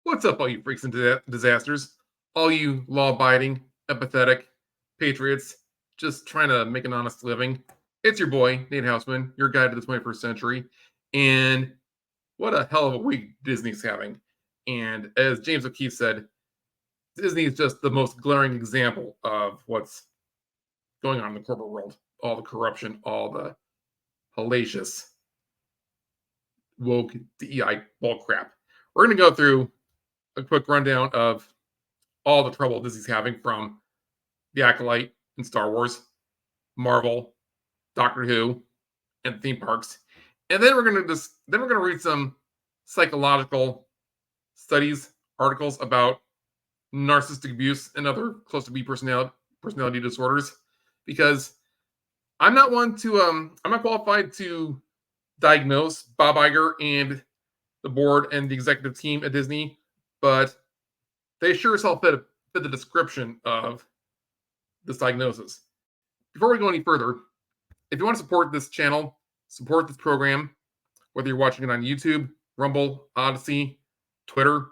What's up, all you freaks and disasters? All you law-abiding, empathetic patriots just trying to make an honest living. It's your boy, Nate Houseman, your guide to the 21st century. And what a hell of a week Disney's having. And as James O'Keefe said, Disney is just the most glaring example of what's going on in the corporate world. All the corruption, all the hellacious, woke DEI bullcrap. We're going to go through a quick rundown of all the trouble Disney's having, from The Acolyte and Star Wars, Marvel, Doctor Who, and theme parks. And then we're gonna read some psychological studies, articles about narcissistic abuse and other close to B personality disorders, because I'm not qualified to diagnose Bob Iger and the board and the executive team at Disney, but they sure as hell fit the description of this diagnosis. Before we go any further, if you want to support this channel, support this program, whether you're watching it on YouTube, Rumble, Odyssey, Twitter,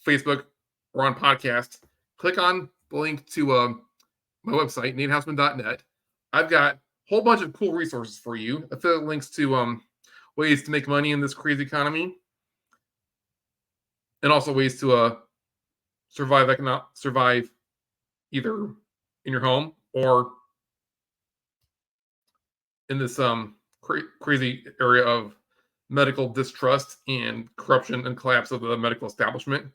Facebook, or on podcast, click on the link to my website, natehouseman.net. I've got a whole bunch of cool resources for you, affiliate links to ways to make money in this crazy economy, and also ways to survive either in your home or in this crazy area of medical distrust and corruption and collapse of the medical establishment.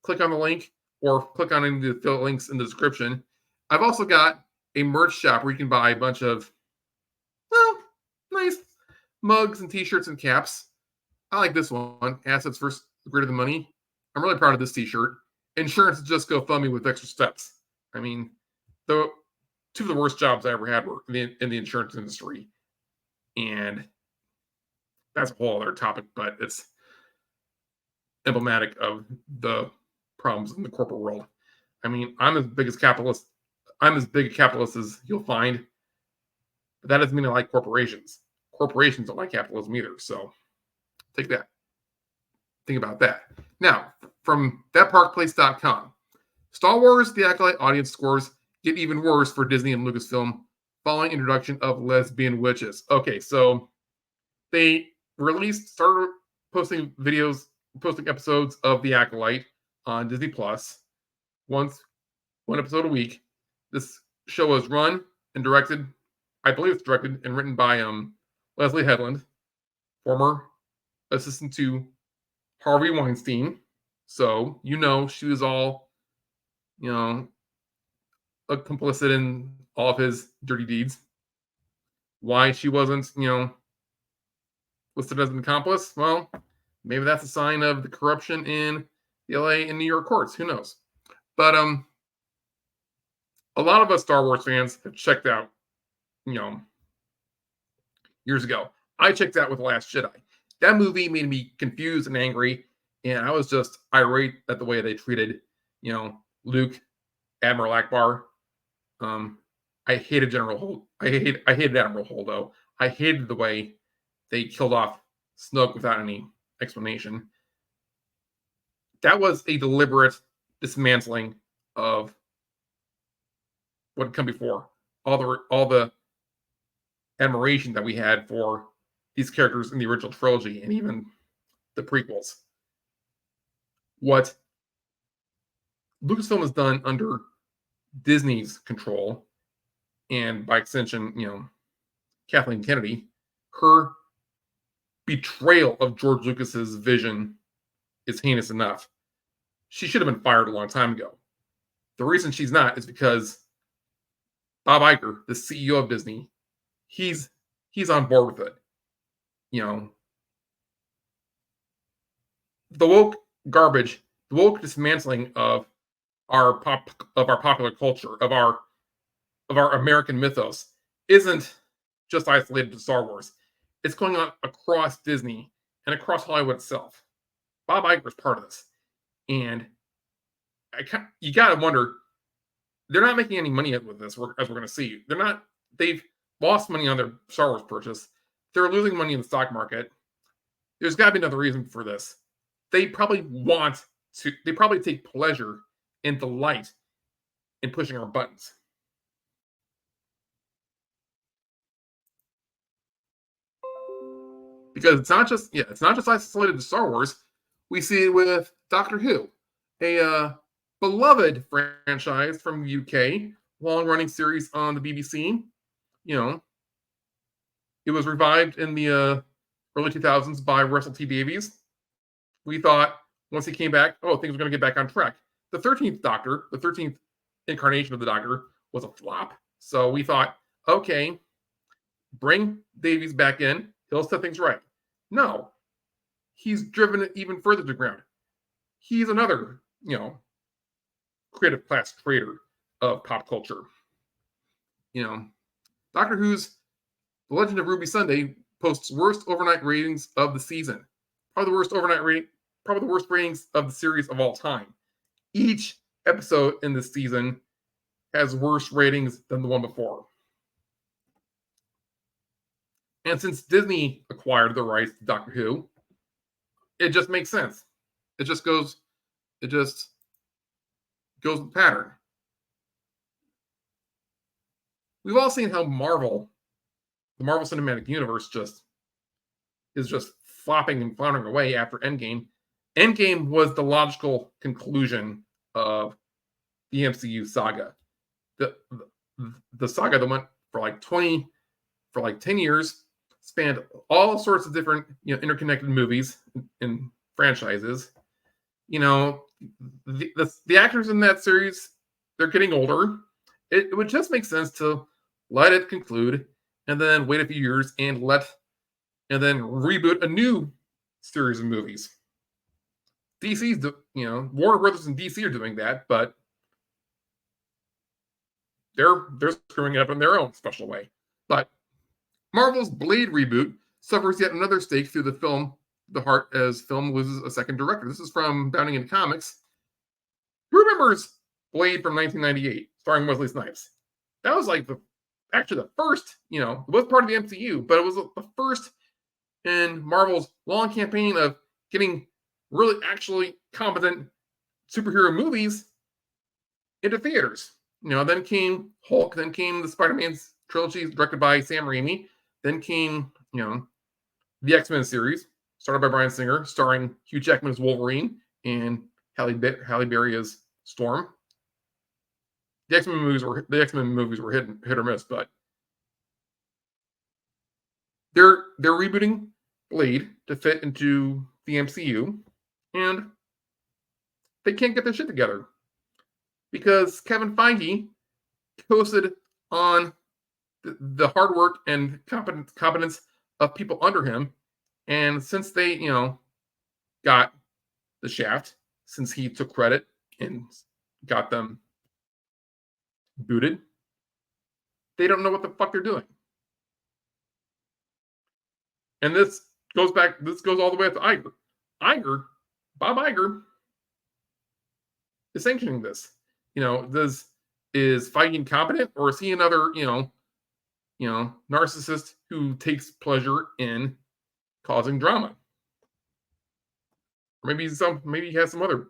Click on the link or click on any of the affiliate links in the description. I've also got a merch shop where you can buy a bunch of, well, nice mugs and t-shirts and caps. I like this one, Assets First, Greater Than Money. I'm really proud of this t-shirt. Insurance just go fund me with extra steps. I mean, two of the worst jobs I ever had were in the insurance industry. And that's a whole other topic, but it's emblematic of the problems in the corporate world. I mean, I'm as big a capitalist as you'll find, but that doesn't mean I like corporations. Corporations don't like capitalism either, so take that. Think about that. Now, from thatparkplace.com, Star Wars The Acolyte audience scores get even worse for Disney and Lucasfilm following introduction of lesbian witches. Okay, so they started posting episodes of The Acolyte on Disney Plus, one episode a week. This show was run and directed, I believe it's directed and written by Leslie Headland, former assistant to Harvey Weinstein. So, she was all, complicit in all of his dirty deeds. Why she wasn't, listed as an accomplice? Well, maybe that's a sign of the corruption in the LA and New York courts. Who knows? But a lot of us Star Wars fans have checked out, years ago. I checked out with The Last Jedi. That movie made me confused and angry, and I was just irate at the way they treated, Luke, Admiral Akbar. I hated General Holt. I hated Admiral Holdo. I hated the way they killed off Snoke without any explanation. That was a deliberate dismantling of what had come before. All the admiration that we had for these characters in the original trilogy and even the prequels. What Lucasfilm has done under Disney's control, and by extension, Kathleen Kennedy, her betrayal of George Lucas's vision is heinous enough. She should have been fired a long time ago. The reason she's not is because Bob Iger, the CEO of Disney, he's on board with it. The woke garbage, the woke dismantling of our popular culture, of our American mythos, isn't just isolated to Star Wars. It's going on across Disney and across Hollywood itself. Bob Iger is part of this, and you gotta wonder, they're not making any money with this, as we're going to see. They've lost money on their Star Wars purchase. They're losing money in the stock market. There's got to be another reason for this. they probably they probably take pleasure and delight in pushing our buttons. Because it's not just isolated to Star Wars. We see it with Doctor Who, a beloved franchise from the UK, long running series on the BBC. You know, it was revived in the early 2000s by Russell T Davies. We thought once he came back, oh, things were going to get back on track. The 13th Doctor, the 13th incarnation of the Doctor, was a flop. So we thought, okay, bring Davies back in, he'll set things right. No, he's driven it even further to the ground. He's another, creative class traitor of pop culture. You know, Doctor Who's The Legend of Ruby Sunday posts worst overnight ratings of the season. Probably the worst ratings of the series of all time. Each episode in this season has worse ratings than the one before. And since Disney acquired the rights to Doctor Who, it just makes sense. It just goes with the pattern. We've all seen how the Marvel Cinematic Universe is just flopping and floundering away after Endgame. Endgame was the logical conclusion of the MCU saga. The saga that went for like 10 years, spanned all sorts of different, interconnected movies and franchises. The actors in that series, they're getting older. It would just make sense to let it conclude and then wait a few years and then reboot a new series of movies. Warner Brothers and DC are doing that, but they're screwing it up in their own special way. But Marvel's Blade reboot suffers yet another stake through the film as film loses a second director. This is from Bounding into Comics. Who remembers Blade from 1998, starring Wesley Snipes? That was like the first, it was part of the MCU, but it was the first in Marvel's long campaign of getting really actually competent superhero movies into theaters. Then came Hulk, then came the Spider-Man's trilogy directed by Sam Raimi, then came, the X-Men series, started by Bryan Singer, starring Hugh Jackman as Wolverine and Halle Berry as Storm. The X-Men movies were hit or miss, but they're rebooting Blade to fit into the MCU, and they can't get their shit together because Kevin Feige posted on the hard work and competence of people under him, and since they got the shaft, since he took credit and got them booted, they don't know what the fuck they're doing. And this goes all the way up to Iger. Bob Iger is sanctioning this. Is Feige incompetent, or is he another, narcissist who takes pleasure in causing drama? Or maybe he has some other,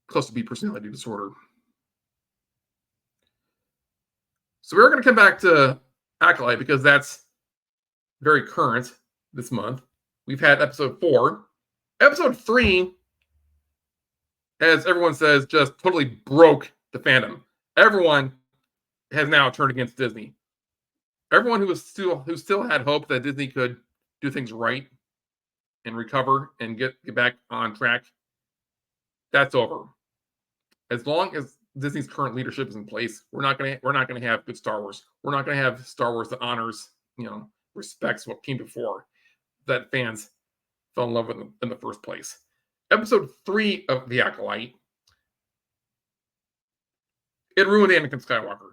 cluster B personality disorder. So we're going to come back to Acolyte because that's very current this month. We've had episode 4. Episode 3, as everyone says, just totally broke the fandom. Everyone has now turned against Disney. Everyone who still had hope that Disney could do things right and recover and get back on track, that's over. As long as Disney's current leadership is in place, we're not gonna have good Star Wars. We're not gonna have Star Wars that honors, respects what came before, that fans fell in love with in the first place. Episode 3 of The Acolyte, it ruined Anakin Skywalker.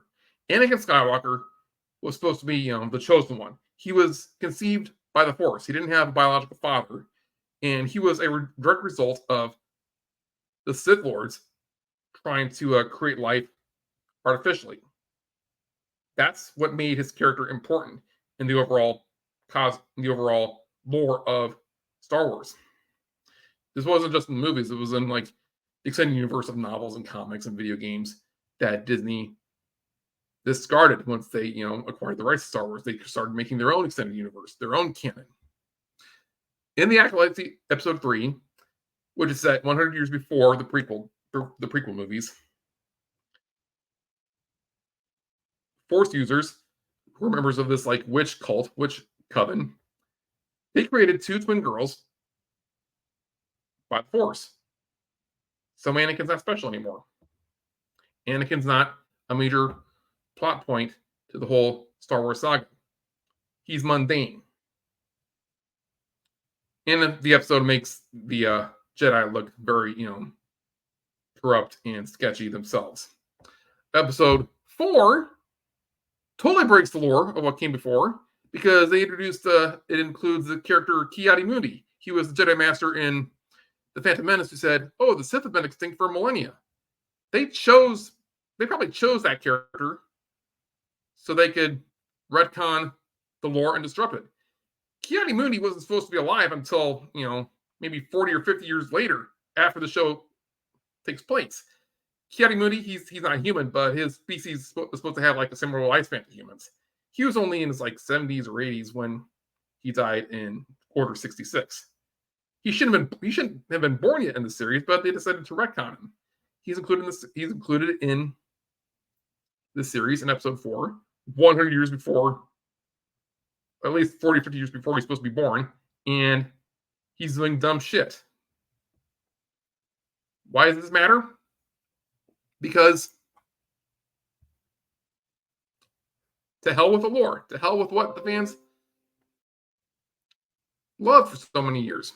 Anakin Skywalker was supposed to be, the chosen one. He was conceived by the Force. He didn't have a biological father, and he was a direct result of the Sith Lords trying to create life artificially. That's what made his character important in the overall lore of Star Wars. This wasn't just in the movies; it was in like the extended universe of novels and comics and video games that Disney discarded once they, acquired the rights to Star Wars. They started making their own extended universe, their own canon. In the Acolyte Episode 3, which is set 100 years before the prequel movies, Force users, who are members of this like witch cult, witch coven, they created two twin girls by the Force. So Anakin's not special anymore. Anakin's not a major plot point to the whole Star Wars saga. He's mundane. And the episode makes the Jedi look very, corrupt and sketchy themselves. Episode 4 totally breaks the lore of what came before because they introduced, it includes the character Ki-Adi-Mundi. He was the Jedi Master in The Phantom Menace who said, oh, the Sith have been extinct for millennia. They probably chose that character so they could retcon the lore and disrupt it. Ki-Adi-Mundi wasn't supposed to be alive until, maybe 40 or 50 years later after the show takes place. Ki-Adi-Mundi, he's not human, but his species is supposed to have like a similar lifespan to humans. He was only in his like 70s or 80s when he died in Order 66. He shouldn't have been born yet in the series, but they decided to retcon him. He's included in the series in episode 4, 100 years before, at least 40, 50 years before he's supposed to be born, and he's doing dumb shit. Why does this matter? Because to hell with the lore, to hell with what the fans loved for so many years.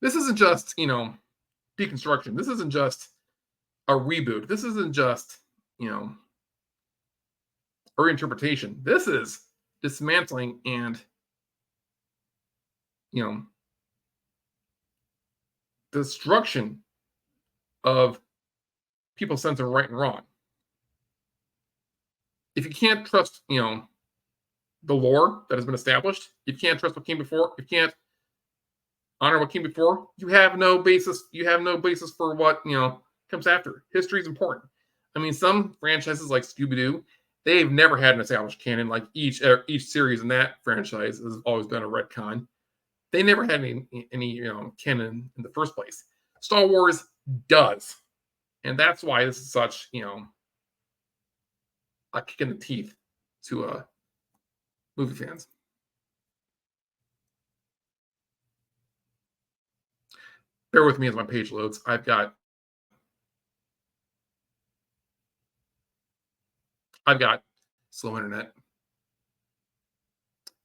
This isn't just, deconstruction. This isn't just a reboot. This isn't just, a reinterpretation. This is dismantling and, destruction of people's sense of right and wrong. If you can't trust, the lore that has been established, you can't trust what came before, you can't honor what came before, you have no basis for what, comes after. History is important. I mean, some franchises like Scooby-Doo, they've never had an established canon. Like each series in that franchise has always been a retcon. They never had any canon in the first place. Star Wars does. And that's why this is such, a kick in the teeth to movie fans. Bear with me as my page loads. I've got slow internet.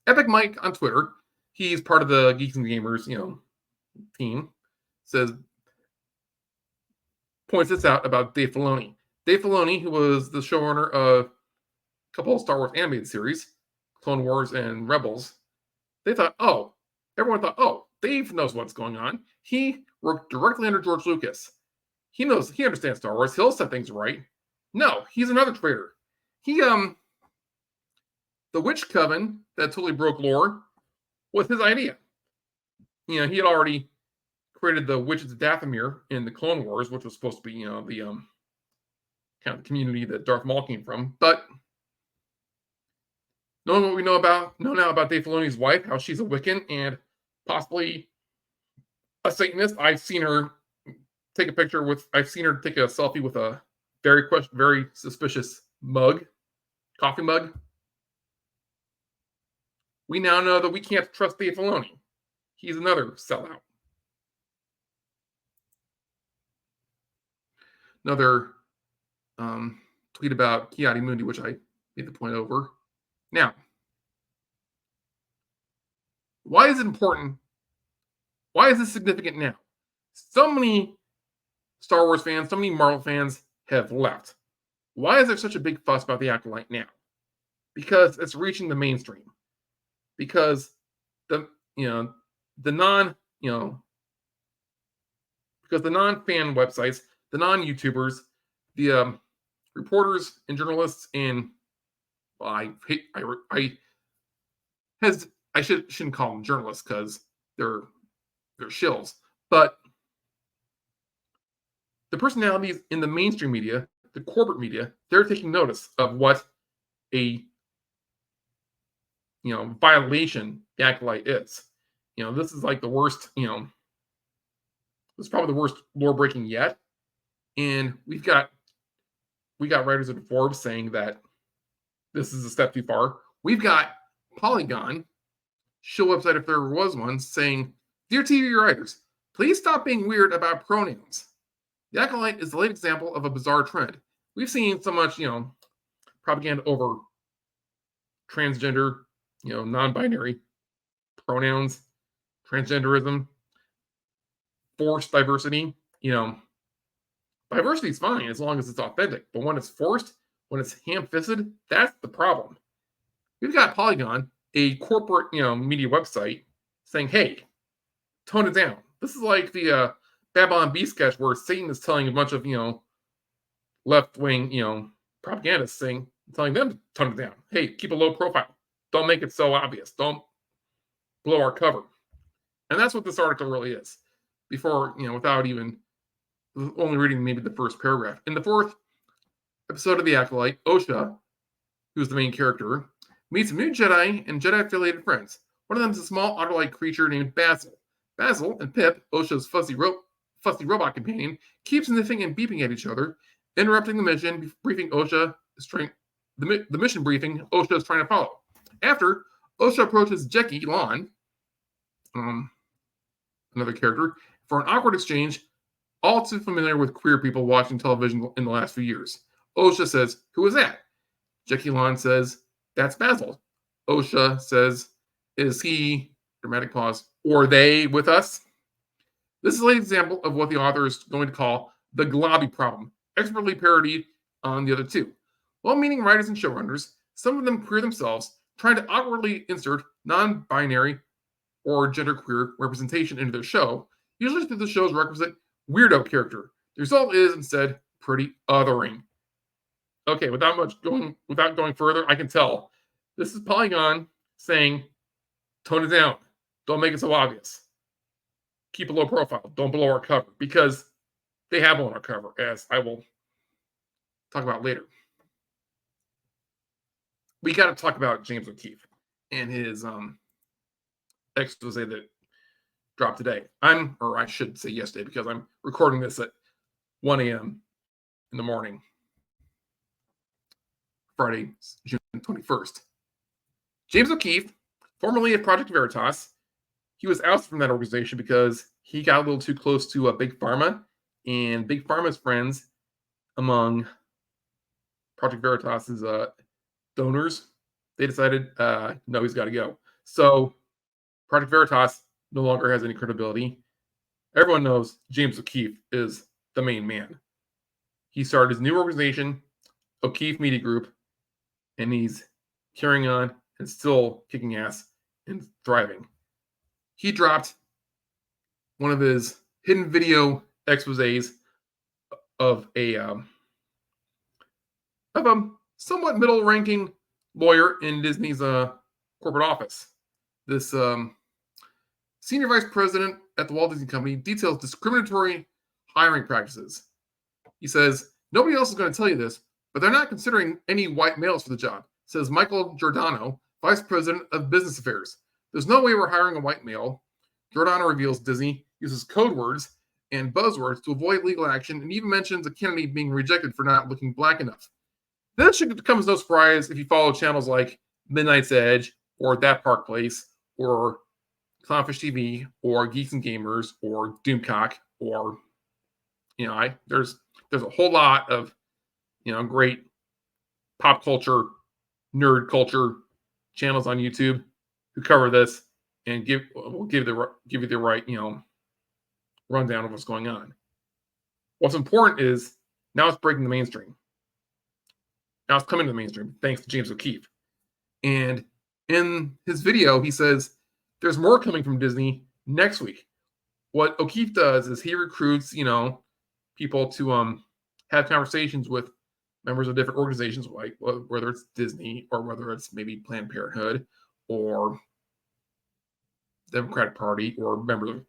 Epic Mike on Twitter, he's part of the Geeks and Gamers, team, points this out about Dave Filoni. Dave Filoni, who was the showrunner of a couple of Star Wars animated series, Clone Wars and Rebels, everyone thought, Dave knows what's going on. He worked directly under George Lucas. He understands Star Wars. He'll set things right. No, he's another traitor. The witch coven that totally broke lore was his idea. He had already created the witches of Dathomir in the Clone Wars, which was supposed to be, the kind of community that Darth Maul came from. But knowing what we know now about Dave Filoni's wife, how she's a Wiccan and possibly a Satanist, I've seen her take a selfie with a very suspicious coffee mug. We now know that we can't trust Dave Filoni. He's another sellout. Another tweet about Ki-Adi-Mundi, which I made the point over. Now, why is it important? Why is this significant now? So many Star Wars fans, so many Marvel fans have left. Why is there such a big fuss about the Acolyte now? Because it's reaching the mainstream. Because the non-fan websites, the non-YouTubers, the reporters and journalists in, I shouldn't call them journalists because they're they're shills. But the personalities in the mainstream media, the corporate media, they're taking notice of what a violation the acolyte is. This is like the worst. This is probably the worst lore breaking yet. And we got writers at Forbes saying that this is a step too far. We've got Polygon, show website if there was one, saying, "Dear TV writers, please stop being weird about pronouns. The acolyte is the late example of a bizarre trend. We've seen so much, propaganda over transgender, non-binary pronouns, transgenderism, forced diversity. Diversity is fine as long as it's authentic. But when it's forced, when it's ham-fisted, that's the problem. We've got Polygon, a corporate, media website, saying, "Hey, tone it down." This is like the Babylon Bee sketch where Satan is telling a bunch of, left-wing, propagandists telling them to tone it down. Hey, keep a low profile. Don't make it so obvious. Don't blow our cover. And that's what this article really is. Before, without even only reading maybe the first paragraph. In the fourth episode of The Acolyte, Osha, who's the main character, meets some new Jedi and Jedi-affiliated friends. One of them is a small otter-like creature named Basil. Basil and Pip, Osha's fussy robot companion, keep sniffing and beeping at each other, interrupting the mission briefing Osha is trying the mission briefing Osha is trying to follow. After, Osha approaches Jackie Lon, another character, for an awkward exchange, all too familiar with queer people watching television in the last few years. Osha says, "Who is that?" Jackie Lon says, "That's Basil." Osha says, "Is he," dramatic pause, "or they with us?" This is an example of what the author is going to call the globby problem, expertly parodied on the other two. Well-meaning writers and showrunners, some of them queer themselves, trying to awkwardly insert non-binary or genderqueer representation into their show, usually through the show's requisite weirdo character. The result is instead pretty othering. Okay, without going further, I can tell this is Polygon saying, tone it down. Don't make it so obvious. Keep a low profile. Don't blow our cover, because they have blown our cover, as I will talk about later. We got to talk about James O'Keefe and his expose that dropped today. Or I should say yesterday, because I'm recording this at 1 a.m. in the morning, Friday, June 21st. James O'Keefe, formerly of Project Veritas, he was ousted from that organization because he got a little too close to Big Pharma, and Big Pharma's friends among Project Veritas's donors, they decided, no, he's got to go. So Project Veritas no longer has any credibility. Everyone knows James O'Keefe is the main man. He started his new organization, O'Keefe Media Group, and he's carrying on and still kicking ass and thriving. He dropped one of his hidden video exposés of a somewhat middle-ranking lawyer in Disney's corporate office. This senior vice president at the Walt Disney Company details discriminatory hiring practices. He says, "Nobody else is going to tell you this, but they're not considering any white males for the job," says Michael Giordano, vice president of business affairs. "There's no way we're hiring a white male." Giordano reveals Disney uses code words and buzzwords to avoid legal action, and even mentions a candidate being rejected for not looking black enough. This should come as no surprise if you follow channels like Midnight's Edge, or That Park Place, or Clownfish TV, or Geeks and Gamers, or Doomcock, or there's a whole lot of great pop culture, nerd culture channels on YouTube who cover this and will give you the right rundown of what's going on. What's important is now it's breaking the mainstream. Now it's coming to the mainstream thanks to James O'Keefe. And in his video, he says there's more coming from Disney next week. What O'Keefe does is he recruits, people to have conversations with members of different organizations, like whether it's Disney or whether it's maybe Planned Parenthood or Democratic Party or members of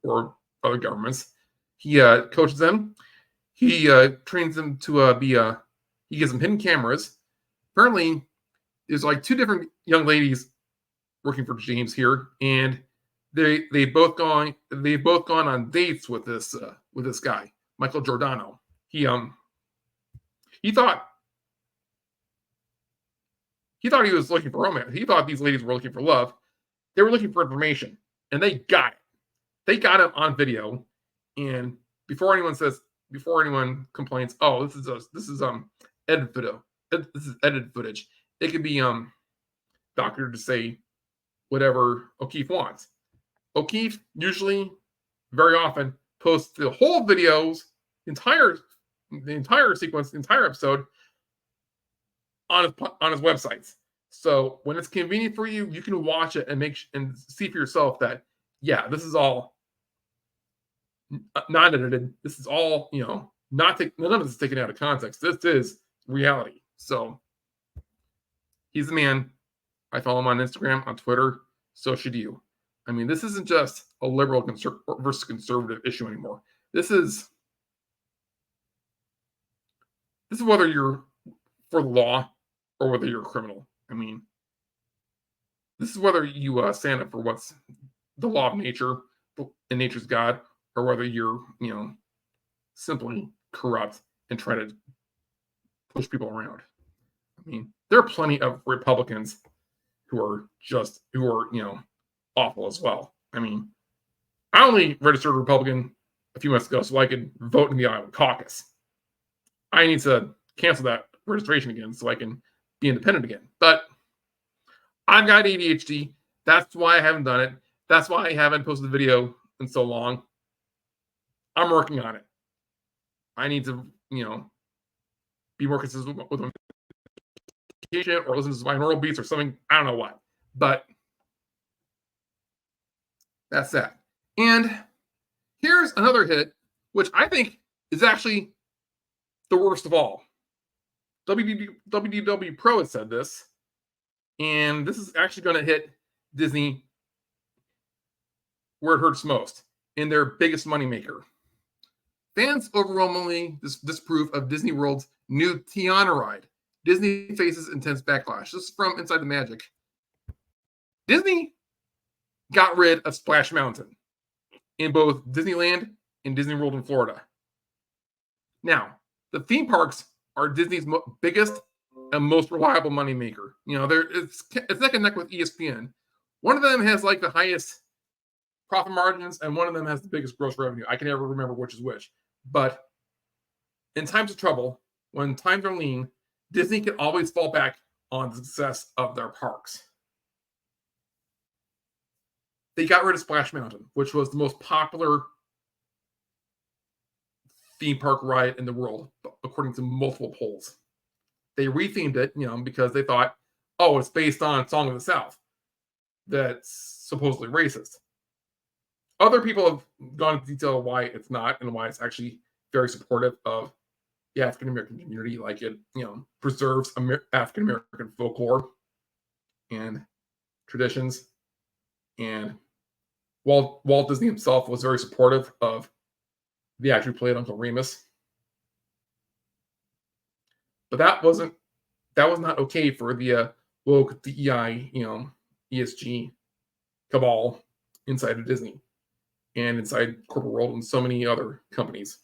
or other governments. He coaches them. He trains them to be. He gives them hidden cameras. Apparently, there's like two different young ladies working for James here, and they've both gone on dates with this guy, Michael Giordano. He thought he was looking for romance. He thought these ladies were looking for love. They were looking for information, and they got it. They got him on video, and before anyone complains, oh, this is edited video. This is edited footage. It could be doctored to say whatever O'Keefe wants. O'Keefe usually, very often, posts the whole videos, the entire sequence, the entire episode on his websites. So when it's convenient for you, you can watch it and see for yourself that, yeah, this is all not edited. This is all, none of this is taken out of context. This is reality. So he's the man. I follow him on Instagram, on Twitter. So should you. I mean, this isn't just a liberal versus conservative issue anymore. This is whether you're for the law or whether you're a criminal. I mean, this is whether you stand up for what's the law of nature and nature's God, or whether you're, simply corrupt and try to push people around. I mean, there are plenty of Republicans who are awful as well. I mean, I only registered a Republican a few months ago so I could vote in the Iowa caucus. I need to cancel that registration again so I can be independent again. But I've got ADHD. That's why I haven't done it. That's why I haven't posted a video in so long. I'm working on it. I need to, be more consistent with my medication or listen to my binaural beats or something. I don't know what. But that's that. And here's another hit, which I think is actually the worst of all. WDW Pro has said this, and this is actually going to hit Disney where it hurts most, in their biggest moneymaker. Fans overwhelmingly disapprove of Disney World's new Tiana ride. Disney faces intense backlash. This is from Inside the Magic. Disney got rid of Splash Mountain in both Disneyland and Disney World in Florida. Now, the theme parks are Disney's biggest and most reliable moneymaker. It's neck and neck with ESPN. One of them has like the highest profit margins, and one of them has the biggest gross revenue. I can never remember which is which. But in times of trouble, when times are lean, Disney can always fall back on the success of their parks. They got rid of Splash Mountain, which was the most popular theme park ride in the world, according to multiple polls. They rethemed it, because they thought, oh, it's based on Song of the South. That's supposedly racist. Other people have gone into detail why it's not and why it's actually very supportive of the African American community. Like it, preserves African American folklore and traditions. And Walt Disney himself was very supportive of the actor who played Uncle Remus. But that was not okay for the woke DEI, ESG cabal inside of Disney and inside corporate world and so many other companies.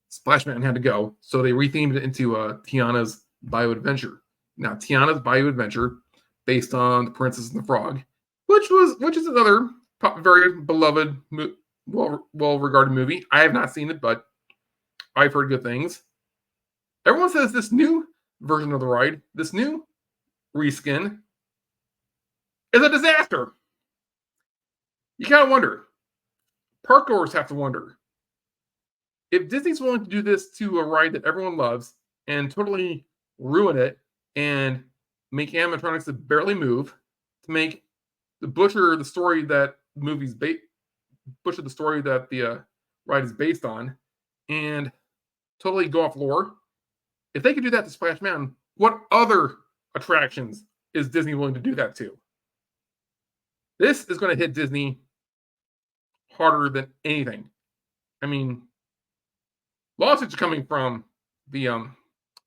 Splash Mountain had to go, so they rethemed it into Tiana's Bayou Adventure. Now, Tiana's Bayou Adventure, based on The Princess and the Frog, which is another very beloved, well-regarded movie. I have not seen it, but I've heard good things. Everyone says this new version of the ride, this new reskin, is a disaster. You kind of wonder. Parkgoers have to wonder. If Disney's willing to do this to a ride that everyone loves and totally ruin it and make animatronics that barely move, to make butcher the story that the ride is based on, and totally go off lore, if they could do that to Splash Mountain, what other attractions is Disney willing to do that to? This is going to hit Disney harder than anything. I mean, lawsuits are coming from the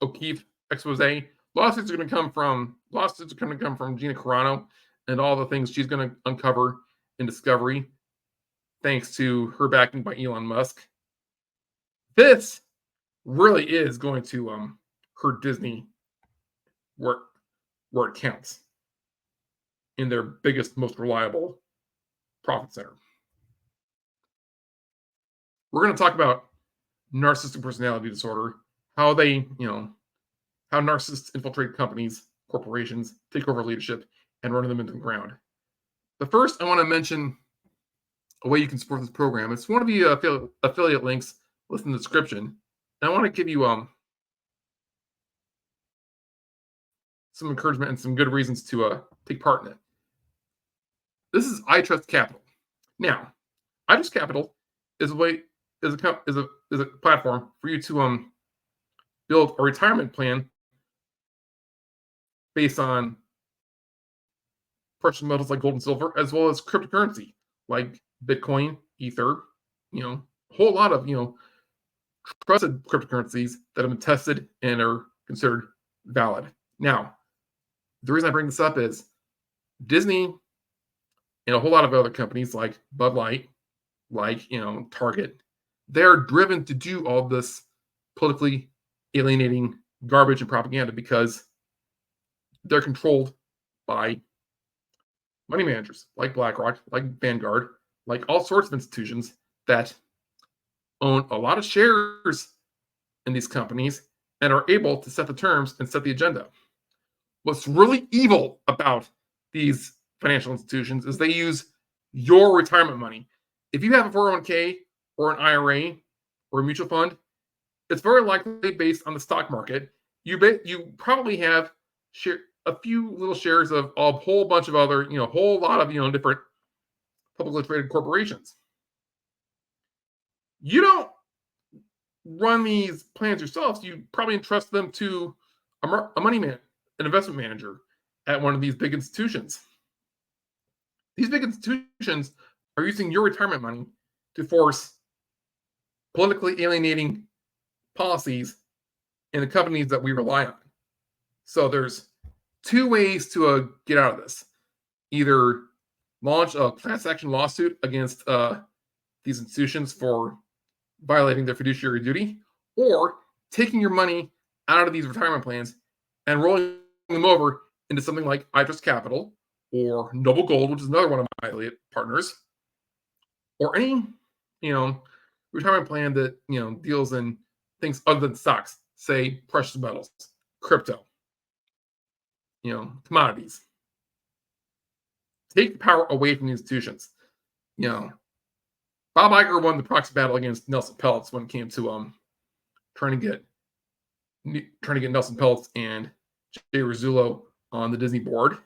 O'Keefe expose. Lawsuits are going to come from Gina Carano and all the things she's going to uncover in Discovery, thanks to her backing by Elon Musk. This really is going to hurt Disney where it counts, in their biggest, most reliable profit center. We're going to talk about narcissistic personality disorder, how how narcissists infiltrate companies, corporations, take over leadership, and run them into the ground. But first, I want to mention a way you can support this program. It's one of the affiliate links listed in the description. And I want to give you some encouragement and some good reasons to take part in it. This is I Trust Capital. Now, I Trust Capital is a platform for you to build a retirement plan based on precious metals like gold and silver, as well as cryptocurrency like Bitcoin, Ether, a whole lot of trusted cryptocurrencies that have been tested and are considered valid. Now, the reason I bring this up is Disney and a whole lot of other companies like Bud Light, like Target, they're driven to do all this politically alienating garbage and propaganda because they're controlled by money managers like BlackRock, like Vanguard, like all sorts of institutions that own a lot of shares in these companies and are able to set the terms and set the agenda. What's really evil about these financial institutions is they use your retirement money. If you have a 401k or an IRA or a mutual fund, it's very likely based on the stock market. You probably have a few little shares of a whole bunch of other, whole lot of, different publicly traded corporations. You don't run these plans yourselves. You probably entrust them to an investment manager at one of these big institutions. These big institutions are using your retirement money to force politically alienating policies in the companies that we rely on. So there's two ways to get out of this. Either launch a class action lawsuit against these institutions for violating their fiduciary duty, or taking your money out of these retirement plans and rolling them over into something like I Trust Capital or Noble Gold, which is another one of my affiliate partners, or any retirement plan that deals in things other than stocks, say precious metals, crypto, commodities. Take the power away from the institutions. Bob Iger won the proxy battle against Nelson Peltz when it came to trying to get Nelson Peltz and Jay Rizzullo on the Disney board.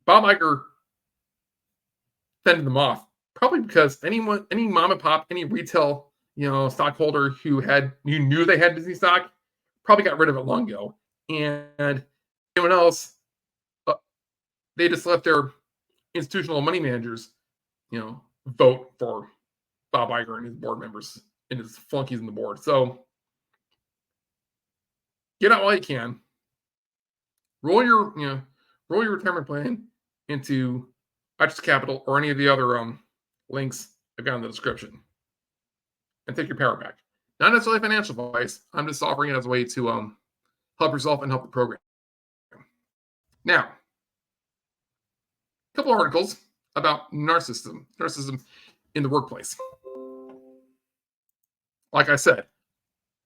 Bob Iger fended them off, probably because any mom and pop, any retail stockholder who knew they had Disney stock probably got rid of it long ago, and anyone else, they just let their institutional money managers vote for Bob Iger and his board members and his flunkies in the board. So get out while you can. Roll your retirement plan into I Trust Capital or any of the other links I've got in the description, and take your power back. Not necessarily financial advice. I'm just offering it as a way to help yourself and help the program. Now, a couple articles about narcissism in the workplace. Like I said,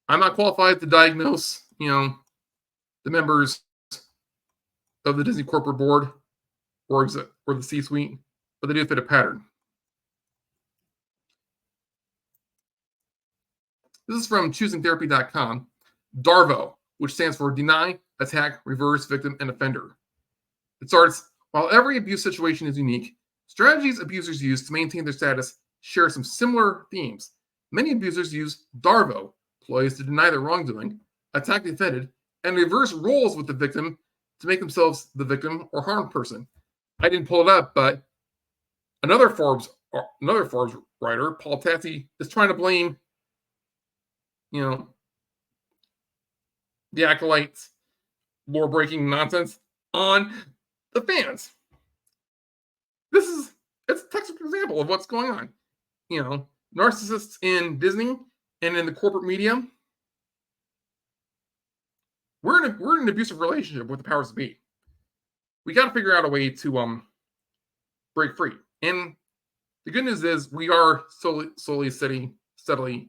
I'm not qualified to diagnose, the members of the Disney corporate board or the C-suite, but they do fit a pattern. This is from choosingtherapy.com. DARVO, which stands for Deny, Attack, Reverse, Victim, and Offender. It starts, while every abuse situation is unique, strategies abusers use to maintain their status share some similar themes. Many abusers use DARVO, ploys to deny their wrongdoing, attack the offended, and reverse roles with the victim to make themselves the victim or harmed person. I didn't pull it up, but another Forbes another Forbes writer, Paul Tassi, is trying to blame, you know, the acolytes, lore breaking nonsense on the fans. It's a textbook example of what's going on. Narcissists in Disney and in the corporate media. We're in an abusive relationship with the powers that be. We got to figure out a way to break free. And the good news is we are slowly, steadily,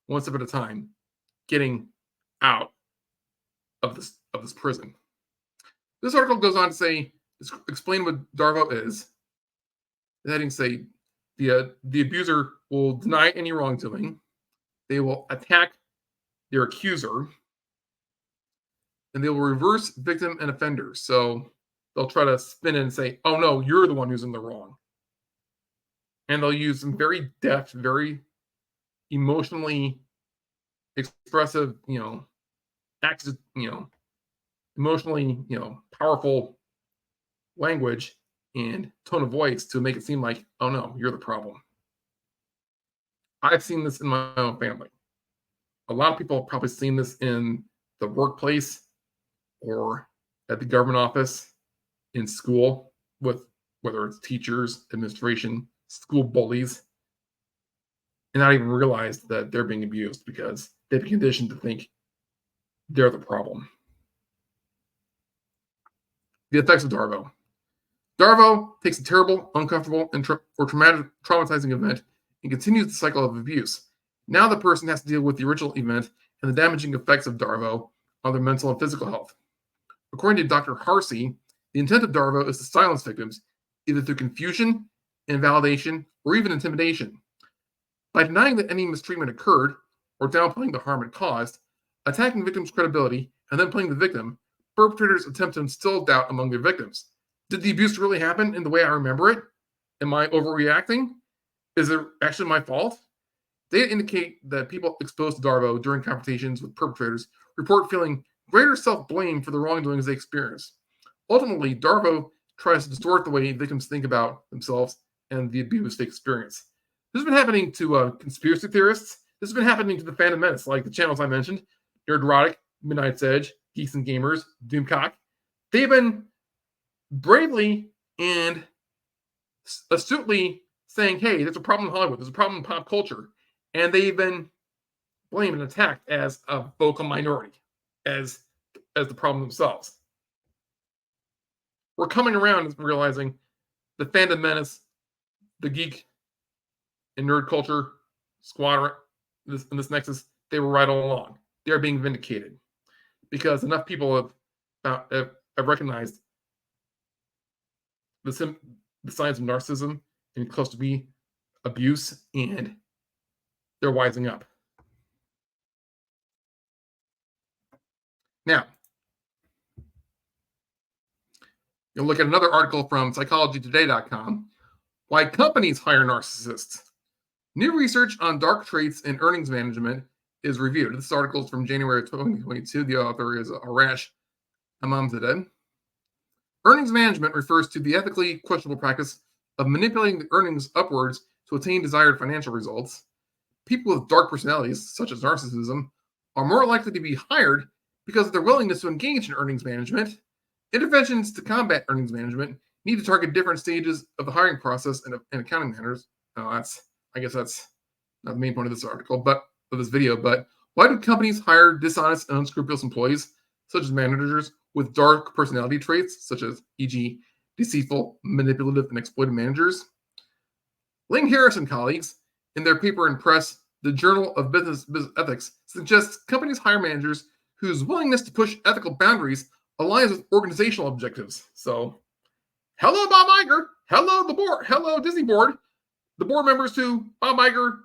one step at a time, getting out of this prison. This article goes on to say, explain what Darvo is. The heading say the abuser will deny any wrongdoing. They will attack their accuser, and they will reverse victim and offender. So they'll try to spin it and say, "Oh no, you're the one who's in the wrong." And they'll use some very deft, very emotionally expressive, acts, emotionally, powerful language and tone of voice to make it seem like, "Oh no, you're the problem." I've seen this in my own family. A lot of people have probably seen this in the workplace or at the government office, in school, with whether it's teachers, administration, school bullies, and not even realize that they're being abused because they've been conditioned to think they're the problem. The effects of Darvo. Darvo takes a terrible, uncomfortable, or traumatizing event and continues the cycle of abuse. Now the person has to deal with the original event and the damaging effects of Darvo on their mental and physical health. According to Dr. Harsey, the intent of Darvo is to silence victims, either through confusion, invalidation, or even intimidation. By denying that any mistreatment occurred, or downplaying the harm it caused, attacking victims' credibility, and then playing the victim, perpetrators attempt to instill doubt among their victims. Did the abuse really happen in the way I remember it? Am I overreacting? Is it actually my fault? Data indicate that people exposed to Darvo during confrontations with perpetrators report feeling greater self-blame for the wrongdoings they experience. Ultimately, Darvo tries to distort the way victims think about themselves and the abuse they experience. This has been happening to conspiracy theorists. This has been happening to the fandom menace, like the channels I mentioned, Nerdrotic, Midnight's Edge, Geeks and Gamers, Doomcock. They've been bravely and astutely saying, "Hey, there's a problem in Hollywood. There's a problem in pop culture." And they've been blamed and attacked as a vocal minority, as the problem themselves. We're coming around and realizing the fandom menace, the geek and nerd culture squadron, in this nexus, they were right all along. They are being vindicated because enough people have recognized the signs of narcissism and cluster B abuse, and they're wising up. Now, you'll look at another article from psychologytoday.com. Why companies hire narcissists. New research on dark traits in earnings management is reviewed. This article is from January 2022. The author is Arash Amamzadeh. Earnings management refers to the ethically questionable practice of manipulating the earnings upwards to attain desired financial results. People with dark personalities, such as narcissism, are more likely to be hired because of their willingness to engage in earnings management. Interventions to combat earnings management need to target different stages of the hiring process and accounting matters. I guess that's not the main point of this article, but of this video. But why do companies hire dishonest and unscrupulous employees, such as managers with dark personality traits, such as, e.g., deceitful, manipulative, and exploitive managers? Ling Harris and colleagues, in their paper in Press, the Journal of Business Ethics, suggests companies hire managers whose willingness to push ethical boundaries aligns with organizational objectives. So, hello, Bob Iger. Hello, the board. Hello, Disney board. The board members who Bob Iger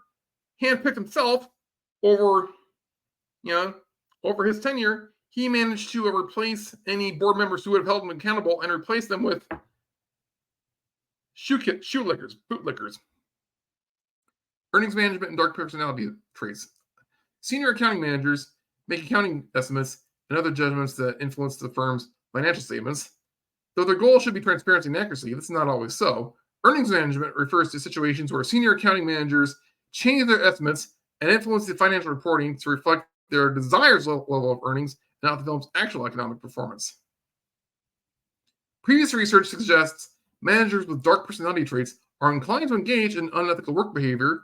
handpicked himself over his tenure, he managed to replace any board members who would have held him accountable and replace them with bootlickers. Earnings management and dark personality traits. Senior accounting managers make accounting estimates and other judgments that influence the firm's financial statements. Though their goal should be transparency and accuracy, this is not always so. Earnings management refers to situations where senior accounting managers change their estimates and influence the financial reporting to reflect their desired level of earnings, not the firm's actual economic performance. Previous research suggests managers with dark personality traits are inclined to engage in unethical work behavior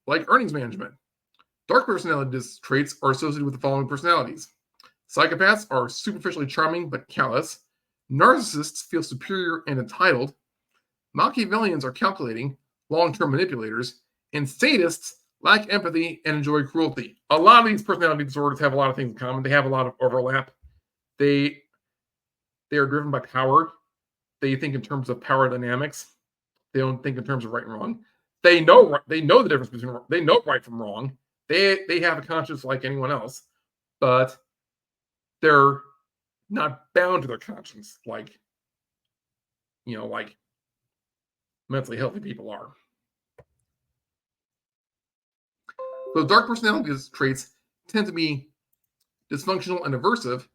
like earnings management. Dark personality traits are associated with the following personalities. Psychopaths are superficially charming but callous. Narcissists feel superior and entitled. Machiavellians are calculating, long-term manipulators. And sadists lack empathy and enjoy cruelty. A lot of these personality disorders have a lot of things in common. They have a lot of overlap. They are driven by power. They think in terms of power dynamics. They don't think in terms of right and wrong. They know the difference between, they know right from wrong. They have a conscience like anyone else, but they're not bound to their conscience like mentally healthy people are. Though dark personality traits tend to be dysfunctional and aversive,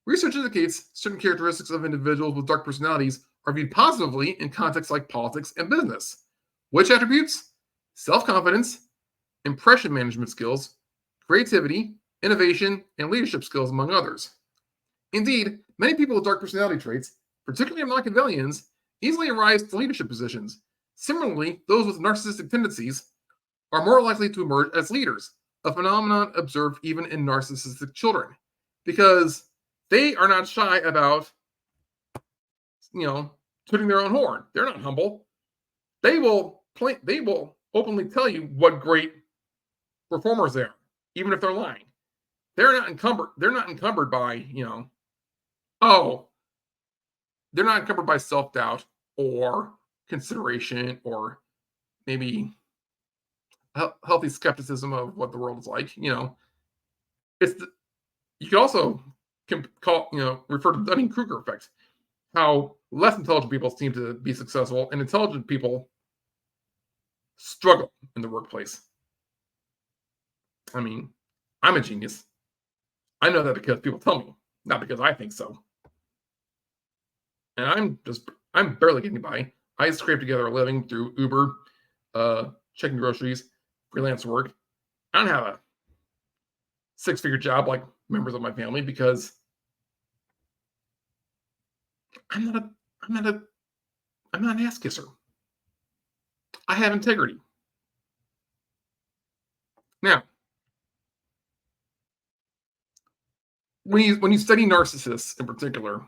research indicates certain characteristics of individuals with dark personalities are viewed positively in contexts like politics and business. Which attributes? Self-confidence, impression management skills, creativity, innovation, and leadership skills, among others. Indeed, many people with dark personality traits, particularly Machiavellians, easily rise to leadership positions. Similarly, those with narcissistic tendencies are more likely to emerge as leaders, a phenomenon observed even in narcissistic children, because they are not shy about, tooting their own horn. They're not humble. They will openly tell you what great performers they are, even if they're lying. They're not encumbered by, they're not encumbered by self-doubt or consideration or maybe healthy skepticism of what the world is like. It's you could also refer to the Dunning-Kruger effect, how less intelligent people seem to be successful and intelligent people struggle in the workplace. I mean, I'm a genius. I know that because people tell me, not because I think so. And I'm barely getting by. I scrape together a living through Uber, checking groceries, freelance work. I don't have a six-figure job like members of my family because I'm not an ass kisser. I have integrity. Now, when you study narcissists in particular,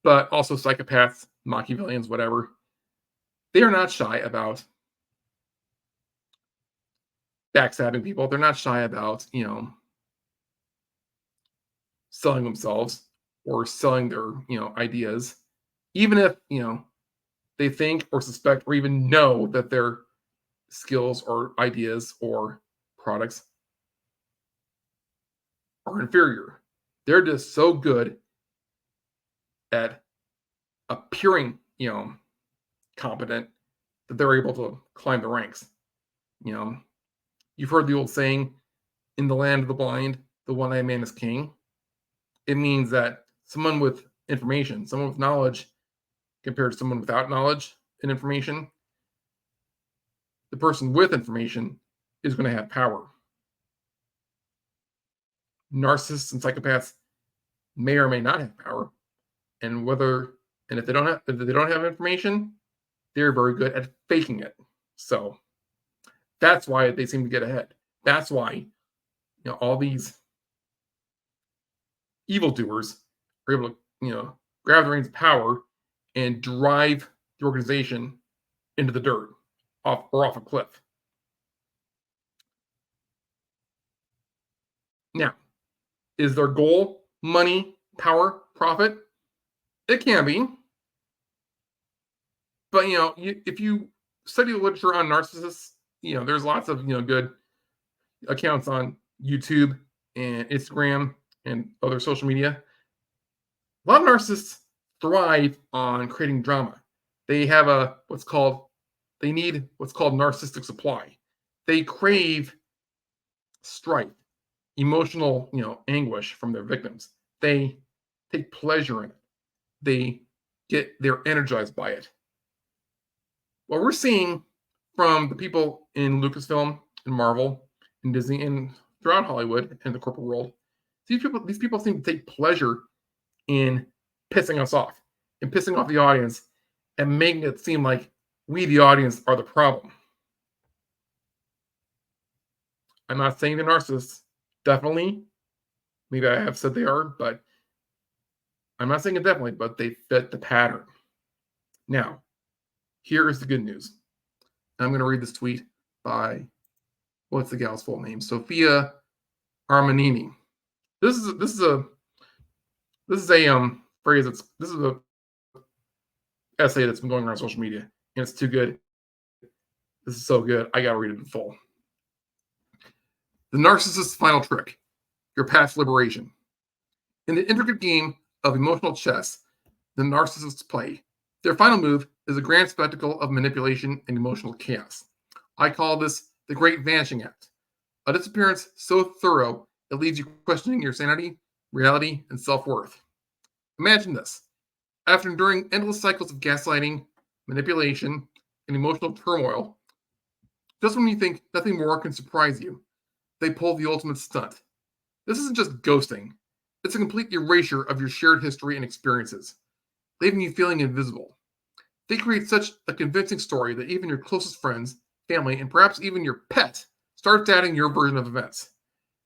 but also psychopaths, Machiavellians, whatever, they are not shy about backstabbing people. They're not shy about, selling themselves or selling their, ideas, even if, they think or suspect or even know that their skills or ideas or products are inferior. They're just so good at appearing, competent that they're able to climb the ranks. You've heard the old saying, in the land of the blind, the one-eyed man is king. It means that someone with information, someone with knowledge compared to someone without knowledge and information, the person with information is going to have power. Narcissists and psychopaths may or may not have power, and if they don't have information, they're very good at faking it. So that's why they seem to get ahead. That's why all these evildoers are able to grab the reins of power and drive the organization into the dirt, off a cliff. Now, is their goal money, power, profit? It can be. But if you study the literature on narcissists, there's lots of good accounts on YouTube and Instagram and other social media. A lot of narcissists thrive on creating drama. They have what's called narcissistic supply. They crave strife, emotional, anguish from their victims. They take pleasure in it. They're energized by it. What we're seeing from the people in Lucasfilm and Marvel and Disney and throughout Hollywood and the corporate world, these people seem to take pleasure in pissing us off and pissing off the audience and making it seem like we, the audience, are the problem. I'm not saying they're narcissists. Definitely. Maybe I have said they are, but I'm not saying it definitely, but they fit the pattern. Now, here is the good news. I'm going to read this tweet by, what's the gal's full name? Sophia Armanini. This is a phrase this is a essay that's been going around social media, and it's too good. This is so good. I gotta read it in full. The narcissist's final trick: your path's liberation. In the intricate game of emotional chess the narcissists play, their final move is a grand spectacle of manipulation and emotional chaos. I call this the Great Vanishing Act, a disappearance so thorough it leaves you questioning your sanity, reality, and self-worth. Imagine this. After enduring endless cycles of gaslighting, manipulation, and emotional turmoil, just when you think nothing more can surprise you, they pull the ultimate stunt. This isn't just ghosting. It's a complete erasure of your shared history and experiences, leaving you feeling invisible. They create such a convincing story that even your closest friends, family, and perhaps even your pet starts doubting your version of events.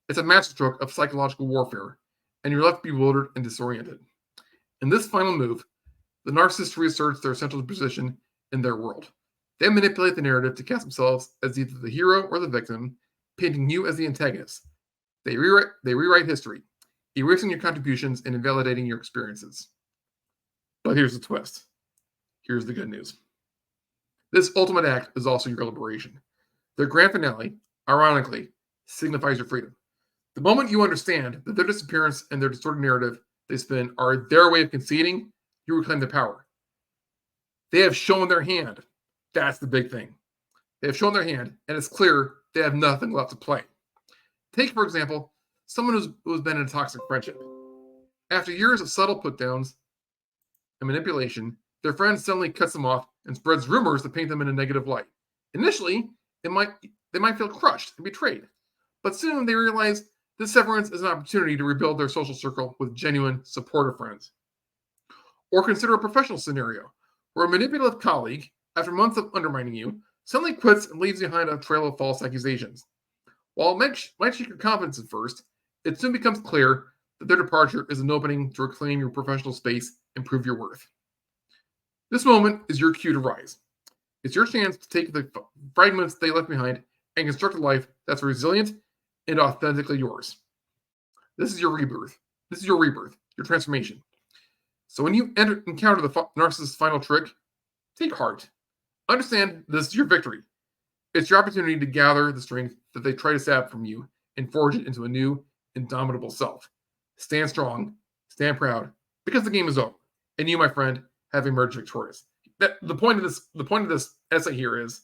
It's a masterstroke of psychological warfare, and you're left bewildered and disoriented. In this final move, the narcissist reasserts their central position in their world. They manipulate the narrative to cast themselves as either the hero or the victim, painting you as the antagonist. They rewrite history, erasing your contributions and invalidating your experiences. But here's the twist. Here's the good news. This ultimate act is also your liberation. Their grand finale, ironically, signifies your freedom. The moment you understand that their disappearance and their distorted narrative they spin are their way of conceding, you reclaim their power. They have shown their hand. That's the big thing. They have shown their hand, and it's clear they have nothing left to play. Take, for example, someone who's been in a toxic friendship. After years of subtle put-downs and manipulation, their friend suddenly cuts them off and spreads rumors that paint them in a negative light. Initially, they might feel crushed and betrayed, but soon they realize this severance is an opportunity to rebuild their social circle with genuine, supportive friends. Or consider a professional scenario where a manipulative colleague, after months of undermining you, suddenly quits and leaves behind a trail of false accusations. While it might shake your confidence at first, it soon becomes clear that their departure is an opening to reclaim your professional space and prove your worth. This moment is your cue to rise. It's your chance to take the fragments they left behind and construct a life that's resilient and authentically yours. This is your rebirth. Your transformation. So when you encounter the narcissist's final trick, take heart. Understand this is your victory. It's your opportunity to gather the strength that they try to sap from you and forge it into a new, indomitable self. Stand strong, stand proud, because the game is over, and you, my friend, have emerged victorious. The point of this essay here is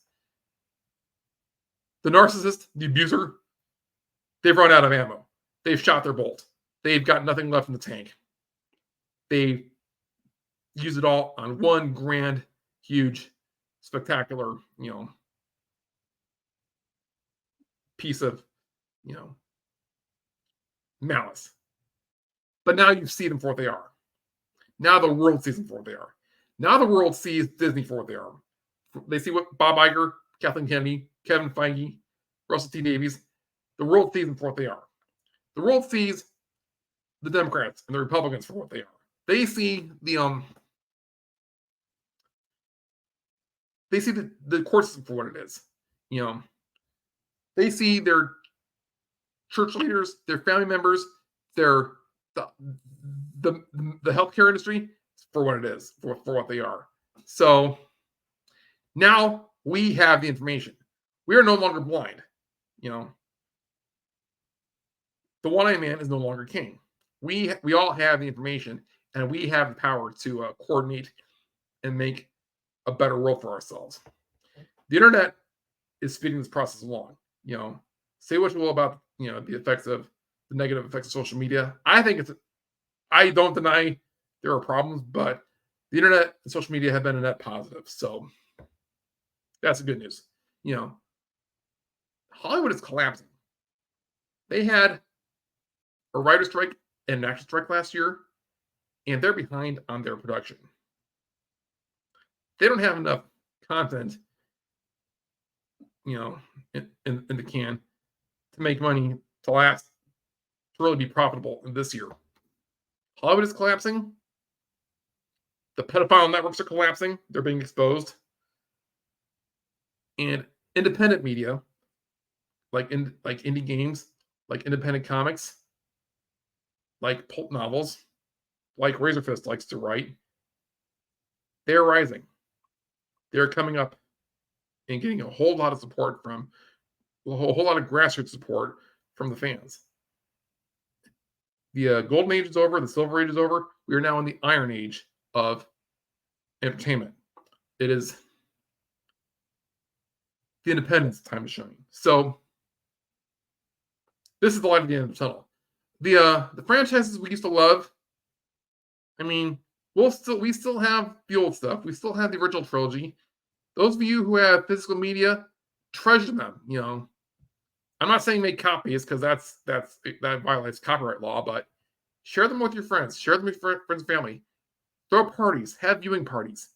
the narcissist, the abuser, they've run out of ammo. They've shot their bolt. They've got nothing left in the tank. They use it all on one grand, huge, spectacular, piece of, malice. But now you see them for what they are. Now the world sees them for what they are. Now the world sees Disney for what they are. They see what Bob Iger, Kathleen Kennedy, Kevin Feige, Russell T. Davies, the world sees them for what they are. The world sees the Democrats and the Republicans for what they are. They see the court system for what it is. They see their church leaders, their family members, the healthcare industry for what it is, for what they are. So now we have the information. We are no longer blind. The one-eyed man is no longer king. We all have the information, and we have the power to coordinate and make a better world for ourselves. The internet is speeding this process along. Say what you will about the negative effects of social media. I don't deny there are problems, but the internet and social media have been a net positive. So That's the good news. You know, Hollywood is collapsing. They had a writer's strike and an actor's strike last year, and they're behind on their production. They don't have enough content, you know, in the can to make money to last, to really be profitable in this year. Hollywood is collapsing. The pedophile networks are collapsing. They're being exposed. And independent media, like indie games, like independent comics, like pulp novels, like Razorfist likes to write, they're rising. They're coming up and getting a whole lot of support from a whole lot of grassroots support from the fans. The golden age is over. The silver age is over. We are now in the iron age of entertainment. It is the independence time to shine. So this is the light at the end of the tunnel. The franchises we used to love. I mean, we still have the old stuff. We still have the original trilogy. Those of you who have physical media, treasure them. You know, I'm not saying make copies because that violates copyright law, but share them with your friends. Share them with friends and family. Throw parties. Have viewing parties.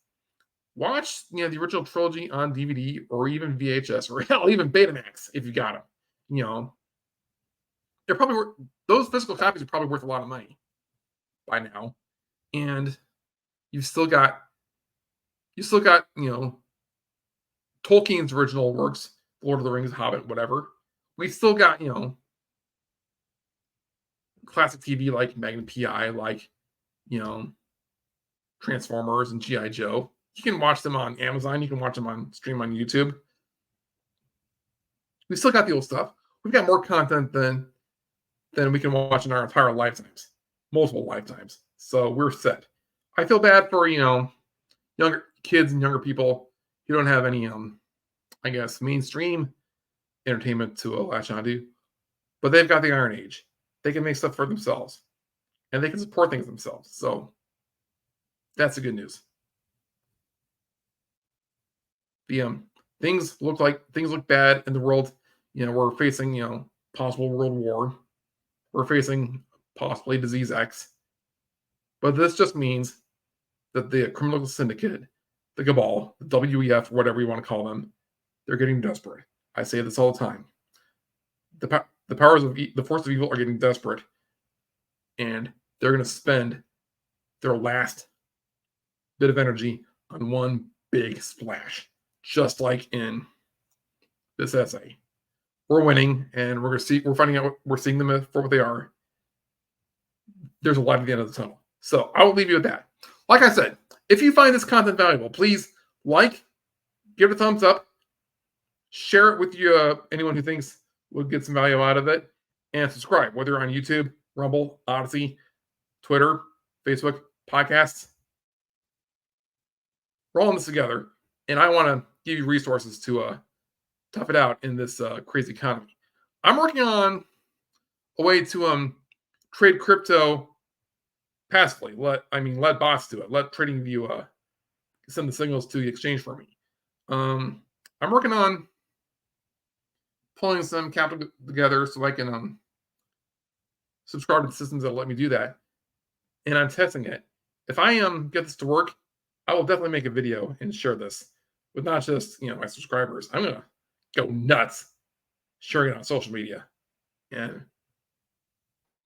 Watch the original trilogy on DVD or even VHS or hell, even Betamax if you got them. You know, they're probably those physical copies are probably worth a lot of money by now, and you've still got Tolkien's original works, Lord of the Rings, Hobbit, whatever. We've still got classic TV like Magnum PI, like Transformers and GI Joe. You can watch them on Amazon. You can watch them on stream on YouTube. We still got the old stuff. We've got more content than we can watch in our entire lifetimes, multiple lifetimes. So we're set. I feel bad for younger kids and younger people who don't have any I guess mainstream entertainment to latch onto, but they've got the Iron Age. They can make stuff for themselves, and they can support things themselves. So that's the good news. The things look bad in the world. We're facing possible world war. We're facing possibly disease X. But this just means that the criminal syndicate, the cabal, the WEF, whatever you want to call them, they're getting desperate. I say this all the time. The powers of the force of evil are getting desperate, and they're going to spend their last bit of energy on one big splash, just like in this essay. We're winning, and we're finding out we're seeing them for what they are. There's a light at the end of the tunnel. So I will leave you with that. Like I said, if you find this content valuable, please give it a thumbs up, share it with anyone who thinks would get some value out of it, and subscribe, whether you're on YouTube, Rumble, Odyssey, Twitter, Facebook, podcasts. We're all in this together, and I want to give you resources to tough it out in this crazy economy. I'm working on a way to trade crypto passively. Let bots do it. Let TradingView send the signals to the exchange for me. I'm working on pulling some capital together so I can subscribe to the systems that let me do that. And I'm testing it. If I get this to work, I will definitely make a video and share this with not just my subscribers. I'm gonna go nuts sharing it on social media and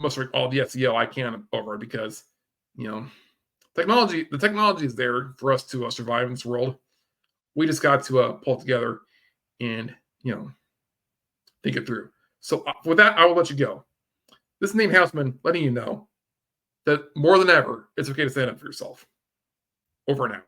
most all the SEO I can over it because the technology is there for us to survive in this world. We just got to pull it together and think it through. So with that, I will let you go. This is Nate Houseman letting you know that more than ever, it's okay to stand up for yourself. Over and out.